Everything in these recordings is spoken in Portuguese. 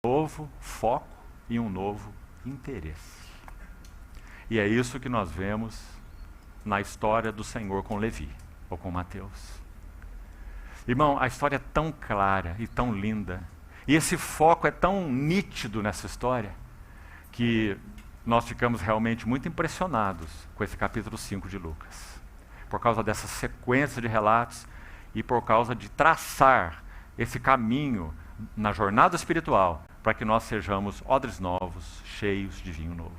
novo foco e um novo interesse. E é isso que nós vemos na história do Senhor com Levi, ou com Mateus. Irmão, a história é tão clara e tão linda, e esse foco é tão nítido nessa história, que nós ficamos realmente muito impressionados com esse capítulo 5 de Lucas, por causa dessa sequência de relatos e por causa de traçar esse caminho na jornada espiritual, para que nós sejamos odres novos, cheios de vinho novo.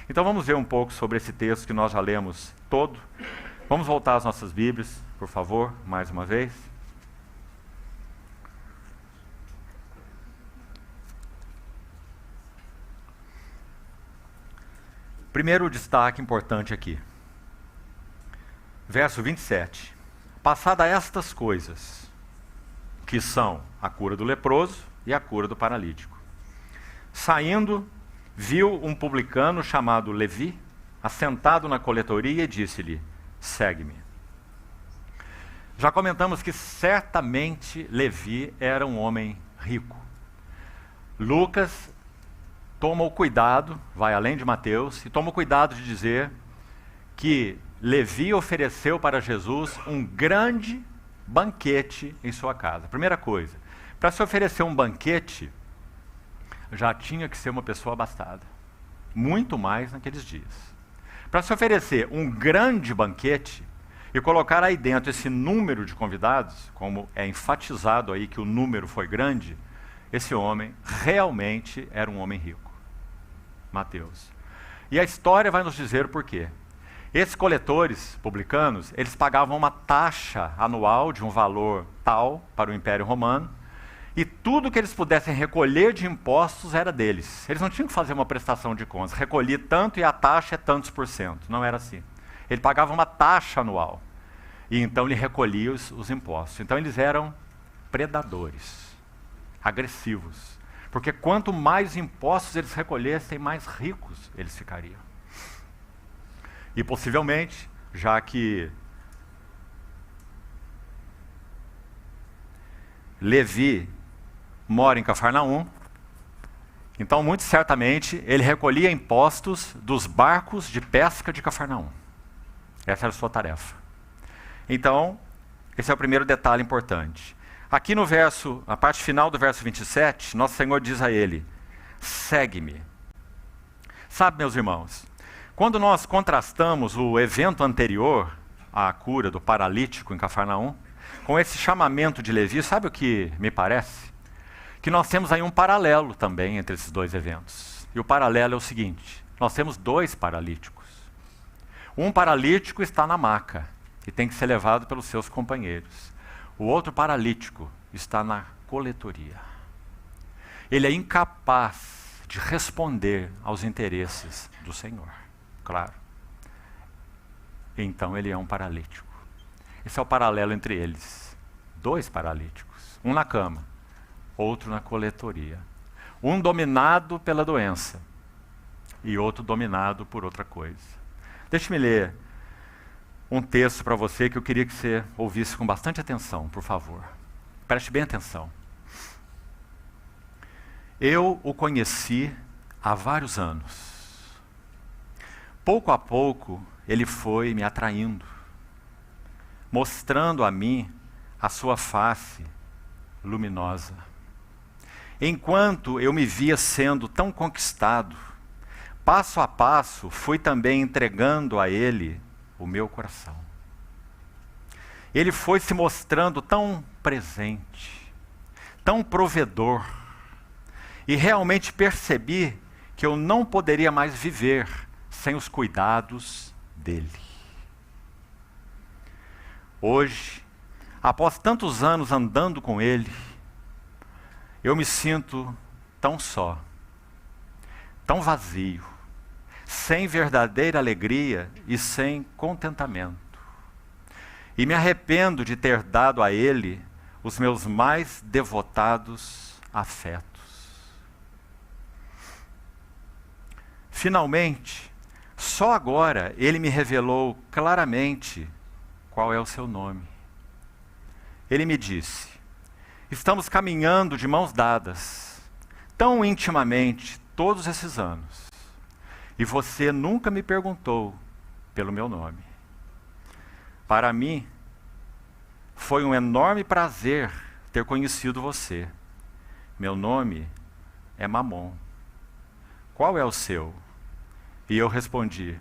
Então vamos ver um pouco sobre esse texto que nós já lemos todo. Vamos voltar às nossas Bíblias, por favor, mais uma vez. Primeiro destaque importante aqui. Verso 27. Passada estas coisas, que são a cura do leproso e a cura do paralítico. Saindo, viu um publicano chamado Levi, assentado na coletoria, e disse-lhe: segue-me. Já comentamos que certamente Levi era um homem rico. Lucas toma o cuidado, vai além de Mateus, e toma o cuidado de dizer que Levi ofereceu para Jesus um grande banquete em sua casa. Primeira coisa, para se oferecer um banquete, já tinha que ser uma pessoa abastada. Muito mais naqueles dias. Para se oferecer um grande banquete e colocar aí dentro esse número de convidados, como é enfatizado aí que o número foi grande, esse homem realmente era um homem rico. Mateus. E a história vai nos dizer o porquê. Esses coletores publicanos, eles pagavam uma taxa anual de um valor tal para o Império Romano, e tudo que eles pudessem recolher de impostos era deles. Eles não tinham que fazer uma prestação de contas. Recolhia tanto e a taxa é tantos por cento. Não era assim. Ele pagava uma taxa anual. E então ele recolhia os impostos. Então eles eram predadores, agressivos. Porque quanto mais impostos eles recolhessem, mais ricos eles ficariam. E possivelmente, já que Levi mora em Cafarnaum, então muito certamente ele recolhia impostos dos barcos de pesca de Cafarnaum. Essa era a sua tarefa. Então, esse é o primeiro detalhe importante. Aqui no verso, na parte final do verso 27, Nosso Senhor diz a ele: segue-me. Sabe, meus irmãos, quando nós contrastamos o evento anterior à cura do paralítico em Cafarnaum, com esse chamamento de Levi, sabe o que me parece? Que nós temos aí um paralelo também entre esses dois eventos. E o paralelo é o seguinte: nós temos dois paralíticos. Um paralítico está na maca e tem que ser levado pelos seus companheiros. O outro paralítico está na coletoria. Ele é incapaz de responder aos interesses do Senhor. Claro. Então ele é um paralítico. Esse é o paralelo entre eles. Dois paralíticos. Um na cama, outro na coletoria. Um dominado pela doença e outro dominado por outra coisa. Deixe-me ler um texto para você que eu queria que você ouvisse com bastante atenção, por favor. Preste bem atenção. Eu o conheci há vários anos. Pouco a pouco, ele foi me atraindo, mostrando a mim a sua face luminosa. Enquanto eu me via sendo tão conquistado, passo a passo fui também entregando a ele o meu coração. Ele foi se mostrando tão presente, tão provedor, e realmente percebi que eu não poderia mais viver sem os cuidados dele. Hoje, após tantos anos andando com ele, eu me sinto tão só, tão vazio, sem verdadeira alegria e sem contentamento. E me arrependo de ter dado a ele os meus mais devotados afetos. Finalmente, só agora ele me revelou claramente qual é o seu nome. Ele me disse: estamos caminhando de mãos dadas, tão intimamente todos esses anos, e você nunca me perguntou pelo meu nome. Para mim, foi um enorme prazer ter conhecido você. Meu nome é Mamon. Qual é o seu? E eu respondi: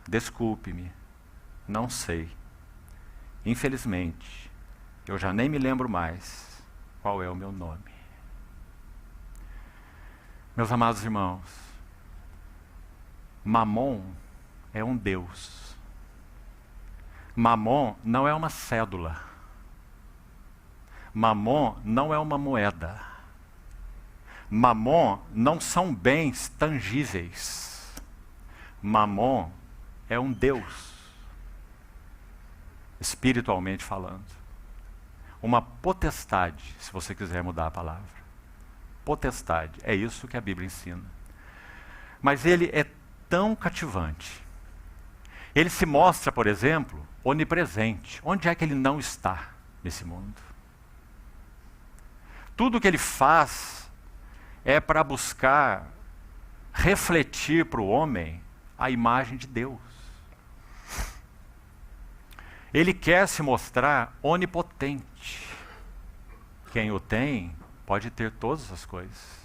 desculpe-me, não sei. Infelizmente, eu já nem me lembro mais qual é o meu nome. Meus amados irmãos, Mamon é um Deus. Mamon não é uma cédula. Mamon não é uma moeda. Mamon não são bens tangíveis. Mamon é um Deus, espiritualmente falando. Uma potestade, se você quiser mudar a palavra. Potestade, é isso que a Bíblia ensina. Mas ele é tão cativante. Ele se mostra, por exemplo, onipresente. Onde é que ele não está nesse mundo? Tudo que ele faz é para buscar refletir para o homem a imagem de Deus. Ele quer se mostrar onipotente. Quem o tem, pode ter todas as coisas.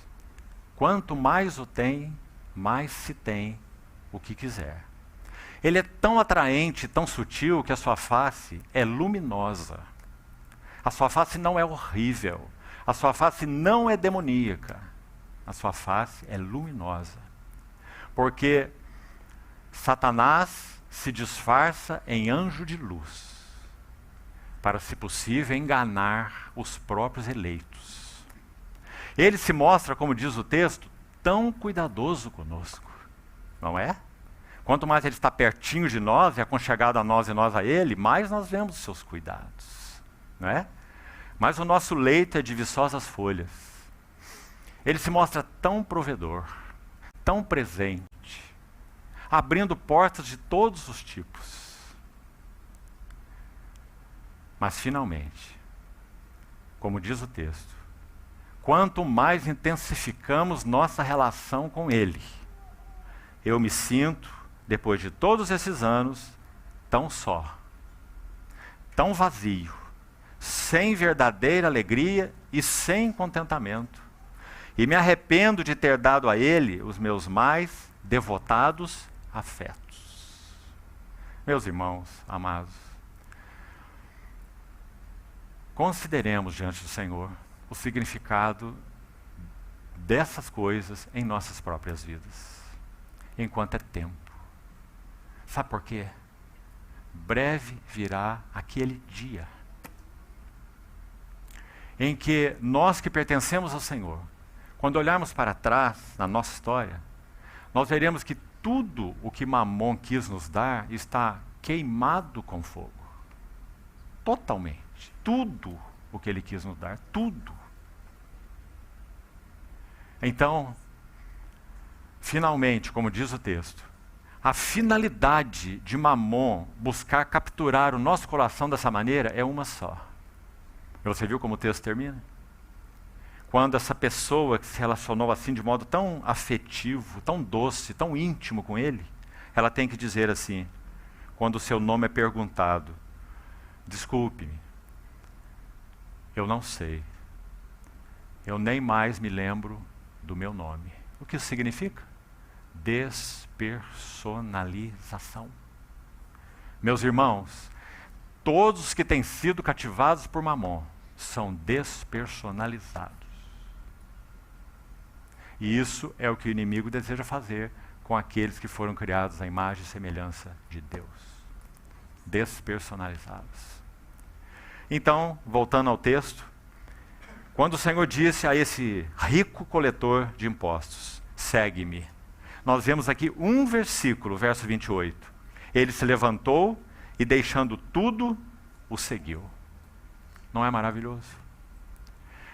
Quanto mais o tem, mais se tem o que quiser. Ele é tão atraente, tão sutil, que a sua face é luminosa. A sua face não é horrível. A sua face não é demoníaca. A sua face é luminosa. Porque Satanás se disfarça em anjo de luz, para, se possível, enganar os próprios eleitos. Ele se mostra, como diz o texto, tão cuidadoso conosco, não é? Quanto mais ele está pertinho de nós e aconchegado a nós e nós a ele, mais nós vemos os seus cuidados, não é? Mas o nosso leito é de viçosas folhas. Ele se mostra tão provedor, tão presente, abrindo portas de todos os tipos. Mas finalmente, como diz o texto, quanto mais intensificamos nossa relação com Ele, eu me sinto, depois de todos esses anos, tão só, tão vazio, sem verdadeira alegria e sem contentamento. E me arrependo de ter dado a Ele os meus mais devotados afetos. Meus irmãos amados, consideremos diante do Senhor o significado dessas coisas em nossas próprias vidas, enquanto é tempo. Sabe por quê? Breve virá aquele dia em que nós que pertencemos ao Senhor, quando olharmos para trás na nossa história, nós veremos que tudo o que Mamon quis nos dar está queimado com fogo. Totalmente. Tudo o que ele quis nos dar. Tudo. Então, finalmente, como diz o texto, a finalidade de Mamon buscar capturar o nosso coração dessa maneira é uma só. Você viu como o texto termina? Quando essa pessoa que se relacionou assim de modo tão afetivo, tão doce, tão íntimo com ele, ela tem que dizer assim, quando o seu nome é perguntado: desculpe-me, eu não sei, eu nem mais me lembro do meu nome. O que isso significa? Despersonalização. Meus irmãos, todos os que têm sido cativados por Mamon são despersonalizados. E isso é o que o inimigo deseja fazer com aqueles que foram criados à imagem e semelhança de Deus. Despersonalizados. Então, voltando ao texto, quando o Senhor disse a esse rico coletor de impostos: segue-me, nós vemos aqui um versículo, verso 28. Ele se levantou e, deixando tudo, o seguiu. Não é maravilhoso?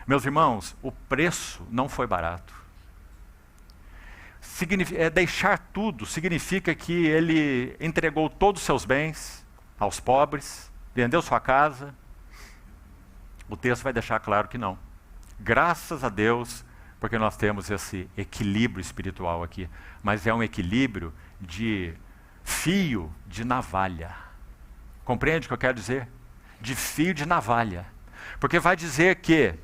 Meus irmãos, o preço não foi barato. Deixar tudo significa que ele entregou todos os seus bens aos pobres, vendeu sua casa. O texto vai deixar claro que não. Graças a Deus, porque nós temos esse equilíbrio espiritual aqui, mas é um equilíbrio de fio de navalha. Compreende o que eu quero dizer? De fio de navalha. Porque vai dizer que